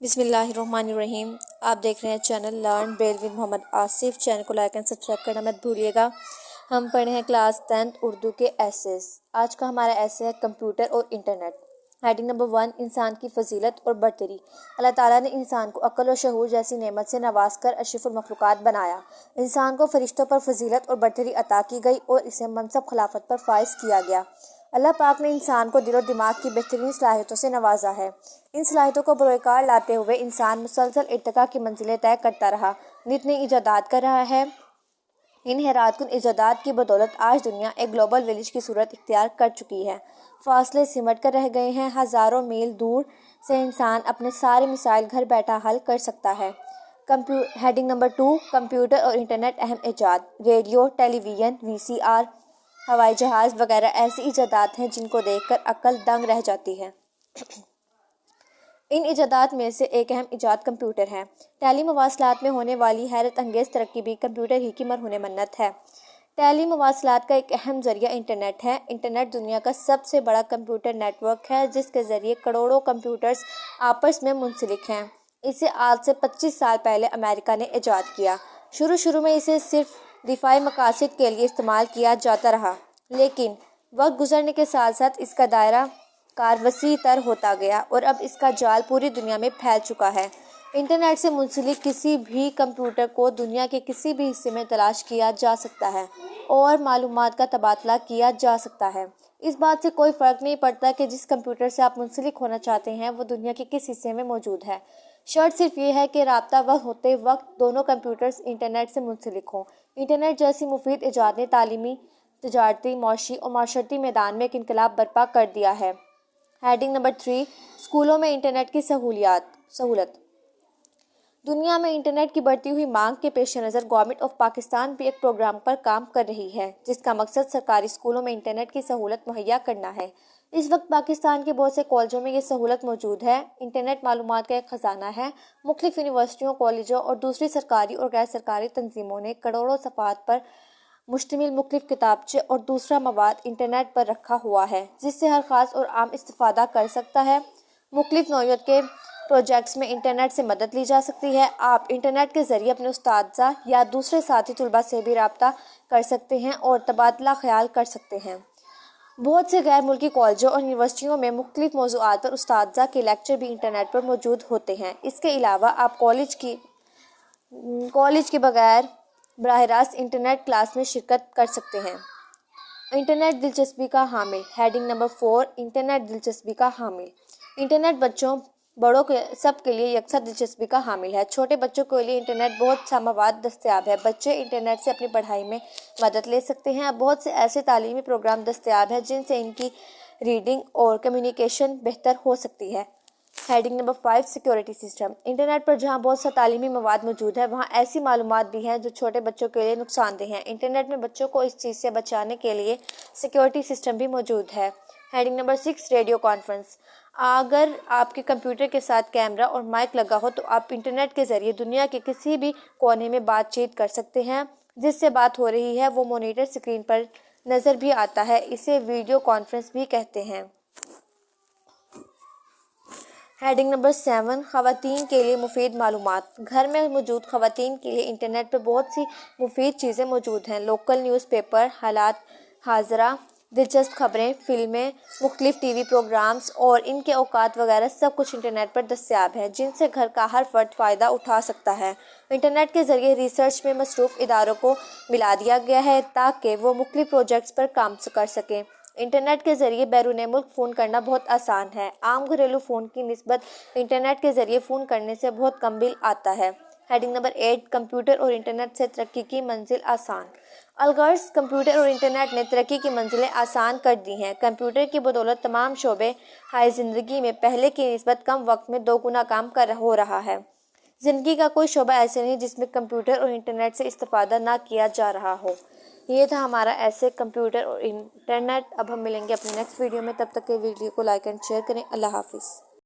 بسم اللہ الرحمن الرحیم۔ آپ دیکھ رہے ہیں channel learn Braille with Muhammad Asif. Channel کو لائک اینڈ سبسکرائب کرنا مت بھولیے گا۔ ہم پڑھے ہیں کلاس 10 اردو کے ایسیز۔ آج کا ہمارا ایسے ہے کمپیوٹر اور انٹرنیٹ۔ ہیڈنگ نمبر 1، انسان کی فضیلت اور برتری۔ اللہ تعالیٰ نے انسان کو عقل و شعور جیسی نعمت سے نواز کر اشرف المخلوقات بنایا۔ انسان کو فرشتوں پر فضیلت اور برتری عطا کی گئی اور اسے منصب خلافت پر فائز کیا گیا۔ اللہ پاک نے انسان کو دل و دماغ کی بہترین صلاحیتوں سے نوازا ہے۔ ان صلاحیتوں کو بروئے کار لاتے ہوئے انسان مسلسل ارتقاء کی منزلیں طے کرتا رہا، نت نئی ایجادات کر رہا ہے۔ ان حیرات کن ایجادات کی بدولت آج دنیا ایک گلوبل ولیج کی صورت اختیار کر چکی ہے۔ فاصلے سمٹ کر رہ گئے ہیں، ہزاروں میل دور سے انسان اپنے سارے مسائل گھر بیٹھا حل کر سکتا ہے۔ ہیڈنگ نمبر 2، کمپیوٹر اور انٹرنیٹ اہم ایجاد۔ ریڈیو، ٹیلی ویژن، VCR، ہوائی جہاز وغیرہ ایسی ایجادات ہیں جن کو دیکھ کر عقل دنگ رہ جاتی ہے۔ ان ایجادات میں سے ایک اہم ایجاد کمپیوٹر ہے۔ ٹیلی مواصلات میں ہونے والی حیرت انگیز ترقی بھی کمپیوٹر ہی کی مرہون منت ہے۔ ٹیلی مواصلات کا ایک اہم ذریعہ انٹرنیٹ ہے۔ انٹرنیٹ دنیا کا سب سے بڑا کمپیوٹر نیٹ ورک ہے جس کے ذریعے کروڑوں کمپیوٹرز آپس میں منسلک ہیں۔ اسے آج سے 25 سال پہلے امریکہ نے ایجاد کیا۔ شروع میں اسے صرف دفاعی مقاصد کے لیے استعمال کیا جاتا رہا، لیکن وقت گزرنے کے ساتھ ساتھ اس کا دائرہ کار وسیع تر ہوتا گیا اور اب اس کا جال پوری دنیا میں پھیل چکا ہے۔ انٹرنیٹ سے منسلک کسی بھی کمپیوٹر کو دنیا کے کسی بھی حصے میں تلاش کیا جا سکتا ہے اور معلومات کا تبادلہ کیا جا سکتا ہے۔ اس بات سے کوئی فرق نہیں پڑتا کہ جس کمپیوٹر سے آپ منسلک ہونا چاہتے ہیں وہ دنیا کے کس حصے میں موجود ہے۔ شرط صرف یہ ہے کہ رابطہ ہوتے وقت دونوں کمپیوٹرز انٹرنیٹ سے منسلک ہوں۔ انٹرنیٹ جیسی مفید ایجاد نے تعلیمی، تجارتی، معاشی اور معاشرتی میدان میں ایک انقلاب برپا کر دیا ہے۔ ہیڈنگ نمبر 3، اسکولوں میں انٹرنیٹ کی سہولت۔ دنیا میں انٹرنیٹ کی بڑھتی ہوئی مانگ کے پیش نظر گورنمنٹ آف پاکستان بھی ایک پروگرام پر کام کر رہی ہے جس کا مقصد سرکاری اسکولوں میں انٹرنیٹ کی سہولت مہیا کرنا ہے۔ اس وقت پاکستان کے بہت سے کالجوں میں یہ سہولت موجود ہے۔ انٹرنیٹ معلومات کا ایک خزانہ ہے۔ مختلف یونیورسٹیوں، کالجوں اور دوسری سرکاری اور غیر سرکاری تنظیموں نے کروڑوں صفحات پر مشتمل مختلف کتابچے اور دوسرا مواد انٹرنیٹ پر رکھا ہوا ہے جس سے ہر خاص اور عام استفادہ کر سکتا ہے۔ مختلف نوعیت کے پروجیکٹس میں انٹرنیٹ سے مدد لی جا سکتی ہے۔ آپ انٹرنیٹ کے ذریعے اپنے اساتذہ یا دوسرے ساتھی طلباء سے بھی رابطہ کر سکتے ہیں اور تبادلہ خیال کر سکتے ہیں۔ بہت سے غیر ملکی کالجوں اور یونیورسٹیوں میں مختلف موضوعات پر اساتذہ کے لیکچر بھی انٹرنیٹ پر موجود ہوتے ہیں۔ اس کے علاوہ آپ کالج کے بغیر براہ راست انٹرنیٹ کلاس میں شرکت کر سکتے ہیں۔ انٹرنیٹ دلچسپی کا حامل۔ ہیڈنگ نمبر 4، انٹرنیٹ دلچسپی کا حامل۔ انٹرنیٹ بچوں بڑوں کے سب کے لیے یکساں دلچسپی کا حامل ہے۔ چھوٹے بچوں کے لیے انٹرنیٹ بہت سا مواد دستیاب ہے۔ بچے انٹرنیٹ سے اپنی پڑھائی میں مدد لے سکتے ہیں۔ بہت سے ایسے تعلیمی پروگرام دستیاب ہیں جن سے ان کی ریڈنگ اور کمیونیکیشن بہتر ہو سکتی ہے۔ Heading number 5، security system. Internet پر جہاں بہت سا تعلیمی مواد موجود ہے وہاں ایسی معلومات بھی ہیں جو چھوٹے بچوں کے لیے نقصان دہ ہیں۔ انٹرنیٹ میں بچوں کو اس چیز سے بچانے کے لیے سیکیورٹی سسٹم بھی موجود ہے۔ Heading number 6، radio conference. اگر آپ کے کمپیوٹر کے ساتھ کیمرہ اور مائک لگا ہو تو آپ انٹرنیٹ کے ذریعے دنیا کے کسی بھی کونے میں بات چیت کر سکتے ہیں۔ جس سے بات ہو رہی ہے وہ مانیٹر اسکرین پر نظر بھی آتا ہے۔ اسے ویڈیو کانفرنس بھی کہتے ہیں۔ ہیڈنگ نمبر 7، خواتین کے لیے مفید معلومات۔ گھر میں موجود خواتین کے لیے انٹرنیٹ پر بہت سی مفید چیزیں موجود ہیں۔ لوکل نیوز پیپر، حالات حاضرہ، دلچسپ خبریں، فلمیں، مختلف TV پروگرامز اور ان کے اوقات وغیرہ سب کچھ انٹرنیٹ پر دستیاب ہے جن سے گھر کا ہر فرد فائدہ اٹھا سکتا ہے۔ انٹرنیٹ کے ذریعے ریسرچ میں مصروف اداروں کو ملا دیا گیا ہے تاکہ وہ مختلف پروجیکٹس پر کام کر سکیں۔ انٹرنیٹ کے ذریعے بیرون ملک فون کرنا بہت آسان ہے۔ عام گھریلو فون کی نسبت انٹرنیٹ کے ذریعے فون کرنے سے بہت کم بل آتا ہے۔ ہیڈنگ نمبر 8، کمپیوٹر اور انٹرنیٹ سے ترقی کی منزل آسان۔ الغرض کمپیوٹر اور انٹرنیٹ نے ترقی کی منزلیں آسان کر دی ہیں۔ کمپیوٹر کی بدولت تمام شعبے ہائے زندگی میں پہلے کی نسبت کم وقت میں 2 گنا کام ہو رہا ہے۔ زندگی کا کوئی شعبہ ایسے نہیں جس میں کمپیوٹر اور انٹرنیٹ سے استفادہ نہ کیا جا رہا ہو۔ یہ تھا ہمارا ایسے کمپیوٹر اور انٹرنیٹ۔ اب ہم ملیں گے اپنے نیکسٹ ویڈیو میں، تب تک کے ویڈیو کو لائک اینڈ شیئر کریں۔ اللہ حافظ۔